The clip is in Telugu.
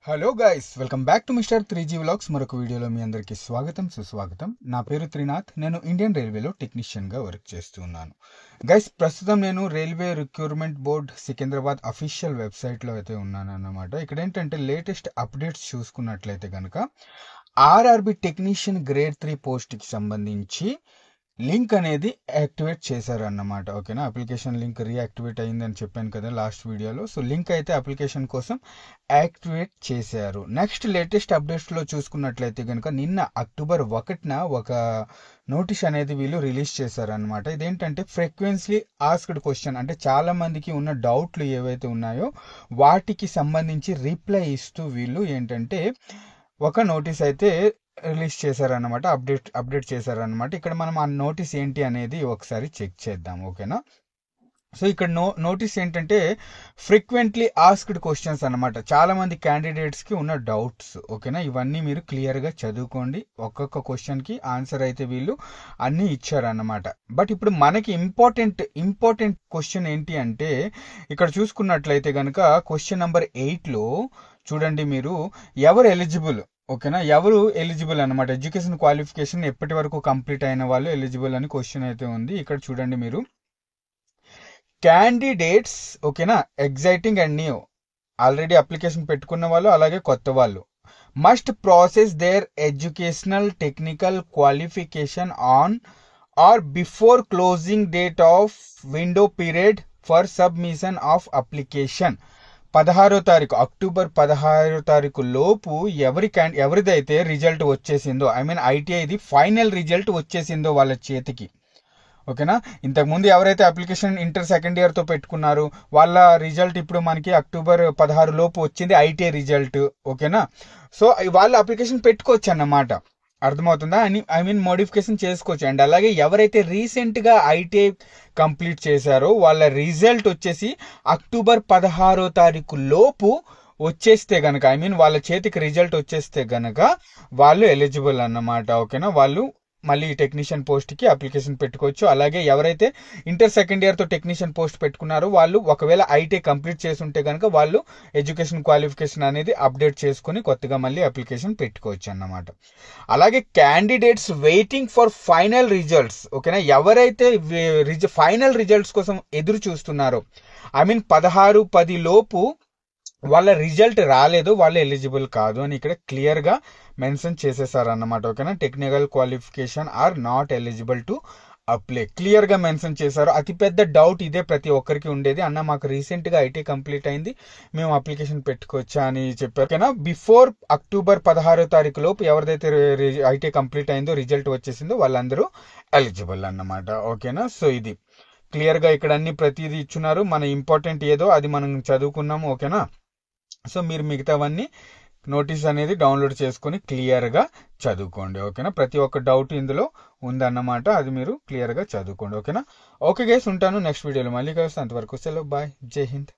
Hello guys, welcome back to mister 3G vlogs. మరొక వీడియోలో మీ అందరికీ స్వాగతం సుస్వాగతం. నా పేరు త్రినాథ్. నేను ఇండియన్ రైల్వేలో టెక్నీషియన్గా వర్క్ చేస్తున్నాను. గైస్, ప్రస్తుతం నేను railway recruitment board Secunderabad official వెబ్సైట్లో అయితే ఉన్నాను అన్నమాట. ఇక్కడ ఏంటంటే లేటెస్ట్ అప్డేట్స్ చూసుకున్నట్లయితే కనుక ఆర్ఆర్బి టెక్నీషియన్ గ్రేడ్ 3 పోస్ట్కి సంబంధించి లింక్ అనేది యాక్టివేట్ చేశారన్నమాట. ఓకేనా, అప్లికేషన్ లింక్ రీయాక్టివేట్ అయిందని చెప్పాను కదా లాస్ట్ వీడియోలో. సో లింక్ అయితే అప్లికేషన్ కోసం యాక్టివేట్ చేశారు. నెక్స్ట్ లేటెస్ట్ అప్డేట్స్లో చూసుకున్నట్లయితే కనుక నిన్న అక్టోబర్ 1న ఒక నోటీస్ అనేది వీళ్ళు రిలీజ్ చేశారనమాట. ఇదేంటంటే ఫ్రీక్వెన్సీ ఆస్క్డ్ క్వశ్చన్, అంటే చాలా మందికి ఉన్న డౌట్లు ఏవైతే ఉన్నాయో వాటికి సంబంధించి రిప్లై ఇస్తూ వీళ్ళు ఏంటంటే ఒక నోటీస్ అయితే రిలీజ్ చేశారనమాట, అప్డేట్ చేశారనమాట. ఇక్కడ మనం ఆ నోటీస్ ఏంటి అనేది ఒకసారి చెక్ చేద్దాం. ఓకేనా, సో ఇక్కడ నోటీస్ ఏంటంటే ఫ్రీక్వెంట్లీ ఆస్క్డ్ క్వశ్చన్స్ అనమాట. చాలా మంది క్యాండిడేట్స్కి ఉన్న డౌట్స్. ఓకేనా, ఇవన్నీ మీరు క్లియర్గా చదువుకోండి. ఒక్కొక్క క్వశ్చన్కి ఆన్సర్ అయితే వీళ్ళు అన్నీ ఇచ్చారన్నమాట. బట్ ఇప్పుడు మనకి ఇంపార్టెంట్ క్వశ్చన్ ఏంటి అంటే ఇక్కడ చూసుకున్నట్లయితే కనుక క్వశ్చన్ నెంబర్ 8లో చూడండి మీరు, ఎవరు ఎలిజిబుల్. ఓకేనా, ఎవరు ఎలిజిబుల్ అనమాట. ఎడ్యుకేషన్ క్వాలిఫికేషన్ ఎప్పటి వరకు కంప్లీట్ అయిన వాళ్ళు ఎలిజిబుల్ అని క్వశ్చన్ అయితే ఉంది. ఇక్కడ చూడండి మీరు, క్యాండిడేట్స్ ఓకేనా exciting and new, already application పెట్టుకున్న వాళ్ళు అలాగే కొత్త వాళ్ళు must process their educational technical qualification on or before closing date of window period for submission of application. 16వ తారీఖు అక్టోబర్ 16వ తారీఖు లోపు ఎవరిదైతే రిజల్ట్ వచ్చేసిందో, ఐ మీన్ ఐటీఐది ఫైనల్ రిజల్ట్ వచ్చేసిందో వాళ్ళ చేతికి. ఓకేనా, ఇంతకుముందు ఎవరైతే అప్లికేషన్ ఇంటర్ సెకండ్ ఇయర్తో పెట్టుకున్నారో వాళ్ళ రిజల్ట్ ఇప్పుడు మనకి అక్టోబర్ 16 లోపు వచ్చింది ఐటీఐ రిజల్ట్. ఓకేనా, సో వాళ్ళు అప్లికేషన్ పెట్టుకోవచ్చు అన్నమాట. అర్థమవుతుందా? ఐ మీన్ మోడిఫికేషన్ చేసుకోవచ్చు. అండ్ అలాగే ఎవరైతే రీసెంట్గా ఐటీఐ కంప్లీట్ చేశారో వాళ్ళ రిజల్ట్ వచ్చేసి అక్టోబర్ 16వ తారీఖు లోపు వచ్చేస్తే గనక, ఐ మీన్ వాళ్ళ చేతికి రిజల్ట్ వచ్చేస్తే గనక వాళ్ళు ఎలిజిబుల్ అన్నమాట. ఓకేనా, వాళ్ళు మళ్ళీ టెక్నీషియన్ పోస్ట్కి అప్లికేషన్ పెట్టుకోవచ్చు. అలాగే ఎవరైతే ఇంటర్ సెకండ్ ఇయర్తో టెక్నీషియన్ పోస్ట్ పెట్టుకున్నారో వాళ్ళు ఒకవేళ ఐటీ కంప్లీట్ చేసి ఉంటే కనుక వాళ్ళు ఎడ్యుకేషన్ క్వాలిఫికేషన్ అనేది అప్డేట్ చేసుకుని కొత్తగా మళ్ళీ అప్లికేషన్ పెట్టుకోవచ్చు అన్నమాట. అలాగే candidates waiting for final results. ఓకేనా, ఎవరైతే ఫైనల్ రిజల్ట్స్ కోసం ఎదురు చూస్తున్నారో, ఐ మీన్ 16/10 లోపు వాళ్ళ రిజల్ట్ రాలేదు, వాళ్ళు ఎలిజిబుల్ కాదు అని ఇక్కడ క్లియర్గా మెన్షన్ చేసేసారన్నమాట. ఓకేనా, technical qualification or not eligible to apply క్లియర్గా మెన్షన్ చేశారు. అతిపెద్ద డౌట్ ఇదే ప్రతి ఒక్కరికి ఉండేది, అన్న మాకు రీసెంట్గా ఐటీ కంప్లీట్ అయింది, మేము అప్లికేషన్ పెట్టుకోవచ్చా అని చెప్పారు. ఓకేనా, బిఫోర్ అక్టోబర్ 16వ తారీఖు లోపు ఎవరిదైతే ఐటీ కంప్లీట్ అయిందో రిజల్ట్ వచ్చేసిందో వాళ్ళందరూ ఎలిజిబుల్ అన్నమాట. ఓకేనా, సో ఇది క్లియర్గా ఇక్కడ అన్ని ప్రతిదీ ఇచ్చున్నారు. మన ఇంపార్టెంట్ ఏదో అది మనం చదువుకున్నాము. ఓకేనా, సో మీరు మిగతావన్నీ నోటీస్ అనేది డౌన్లోడ్ చేసుకొని క్లియర్గా చదువుకోండి. ఓకేనా, ప్రతి ఒక్క డౌట్ ఇందులో ఉందన్నమాట, అది మీరు క్లియర్గా చదువుకోండి. ఓకేనా, ఓకే గైస్, ఉంటాను నెక్స్ట్ వీడియోలో మళ్ళీ కలుస్తాను. అంతవరకు సెలవు, బాయ్, జై హింద్.